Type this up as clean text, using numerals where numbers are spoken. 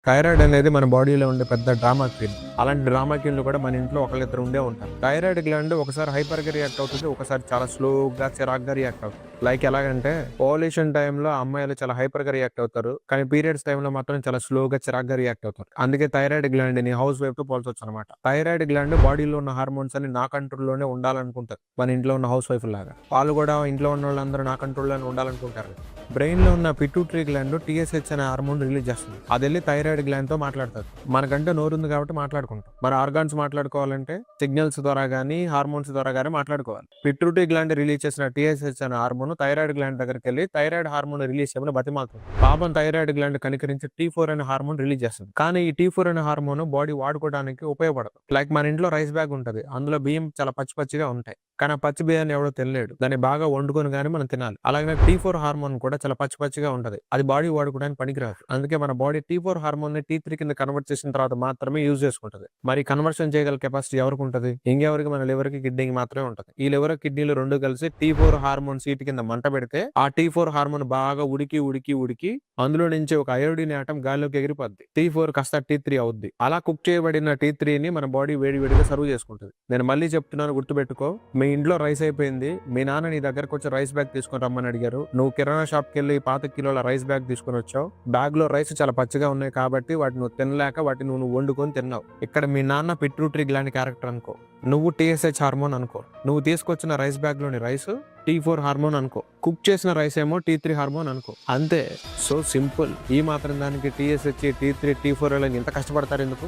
Thyroid అనేది మన బాడీలో ఉండే పెద్ద డ్రామా క్వీన్. అలాంటి డ్రామా క్వీన్లు కూడా మన ఇంట్లో ఒకళ్ళిద్దరు ఉండే ఉంటారు. థైరాయిడ్ గ్లాండ్ ఒకసారి హైపర్ గా రియాక్ట్ అవుతుంది, ఒకసారి చాలా స్లోగా చిరాగ్గా రియాక్ట్ అవుతుంది. లైక్ ఎలాగంటే ఓలేషన్ టైంలో అమ్మాయిలు చాలా హైపర్ గా రియాక్ట్ అవుతారు, కానీ పీరియడ్స్ టైంలో మాత్రం చాలా స్లోగా చిరాగ్గా రియాక్ట్ అవుతారు. అందుకే థైరాయిడ్ గ్లాండ్ ని హౌస్ వైఫ్ తో పోల్చొచ్చు అనమాట. థైరాయిడ్ గ్లాండ్ బాడీలో ఉన్న హార్మోన్స్ అని నా కంట్రోల్లోనే ఉండాలనుకుంటారు. మన ఇంట్లో ఉన్న హౌస్ వైఫ్ లాగా వాళ్ళు కూడా ఇంట్లో ఉన్న వాళ్ళందరూ నా కంట్రోల్లోనే ఉండాలనుకుంటారు. బ్రెయిన్ లో ఉన్న పిట్యూటరీ గ్లాండ్ టీఎస్హెచ్ అనే హార్మోన్ రిలీజ్ చేస్తుంది. అది వెళ్ళి థైరాయిడ్ గ్లాండ్ తో మాట్లాడుతుంది. మనకంటే నోరు ఉంది కాబట్టి మాట్లాడుకుంటాం. మన ఆర్గాన్స్ మాట్లాడుకోవాలంటే సిగ్నల్స్ ద్వారా గానీ హార్మోన్స్ ద్వారా గానీ మాట్లాడుకోవాలి. పిట్యూటరీ గ్లాండ్ రిలీజ్ చేసిన టీఎస్హెచ్ అనే హార్మోన్ థైరాయిడ్ గ్లాండ్ దగ్గరికి వెళ్ళి థైరాయిడ్ హార్మోన్ రిలీజ్ చేయమని బతిమాలుతుంది. పాపం థైరాయిడ్ గ్లాండ్ కనికరించి T4 అనే హార్మోన్ రిలీజ్ చేస్తుంది. కానీ ఈ T4 అనే హార్మోన్ బాడీ వాడుకోవడానికి ఉపయోగపడదు. లైక్ మన ఇంట్లో రైస్ బ్యాగ్ ఉంటది, అందులో బియ్యం చాలా పచ్చి పచ్చిగా ఉంటాయి, కానీ ఆ పచ్చి బియ్యాన్ని ఎవడో తినలేడు. దాన్ని బాగా వండుకొని గానీ మనం తినాలి. అలాగే T4 హార్మోన్ కూడా చాలా పచ్చి పచ్చిగా ఉంటది, అది బాడీ వాడుకోవడానికి పనికిరాదు. అందుకే మన బాడీ T4 హార్మోన్ ని T3 కింద కన్వర్ట్ చేసిన తర్వాత మాత్రమే యూజ్ చేసుకుంటది. మరి కన్వర్షన్ చేయగల కెపాసిటీ ఎవరికి ఉంటది? ఇంకెవరికి? మన లివర్ కి, కిడ్నీకి మాత్రమే ఉంటది. ఈ లివర్ కిడ్నీలు రెండు కలిసి T4 హార్మోన్ సీట్ కింద మంట పెడితే ఆ T4 హార్మోన్ బాగా ఉడికి ఉడికి ఉడికి అందులో నుంచి ఒక అయోడిన్ ఆటం గాల్లోకి ఎగిరిపోద్ది. T4 కాస్త T3 అవుద్ది. అలా కుక్ చేయబడిన T3 ని మన బాడీ వేడివేడిగా సర్వ్ చేసుకుంటది. నేను మళ్ళీ చెప్తున్నాను, గుర్తుపెట్టుకో. మీ ఇంట్లో రైస్ అయిపోయింది, మీ నాన్న నీ దగ్గరకు వచ్చి రైస్ బ్యాగ్ తీసుకొని రమ్మని అడిగారు. నువ్వు కిరాణా షాప్ కి వెళ్ళి 5 కిలోల రైస్ బ్యాగ్ తీసుకొని వచ్చావు. బ్యాగ్ లో రైస్ చాలా పచ్చిగా ఉన్నాయి కాబట్టి వాటిని నువ్వు తినలేక వాటిని నువ్వు వండుకొని తిన్నావు. ఇక్కడ మీ నాన్న పిట్యూటరీ గ్లాండ్ క్యారెక్టర్ అనుకో, నువ్వు TSH హార్మోన్ అనుకో. నువ్వు తీసుకొచ్చిన రైస్ బ్యాగ్ లోని రైస్ T4 హార్మోన్ అనుకో, కుక్ చేసిన రైస్ ఏమో T3 హార్మోన్ అనుకో. అంతే. So simple. ఈ మాత్రం దానికి TSH, T3, T4 ఇంత కష్టపడతారు ఎందుకు?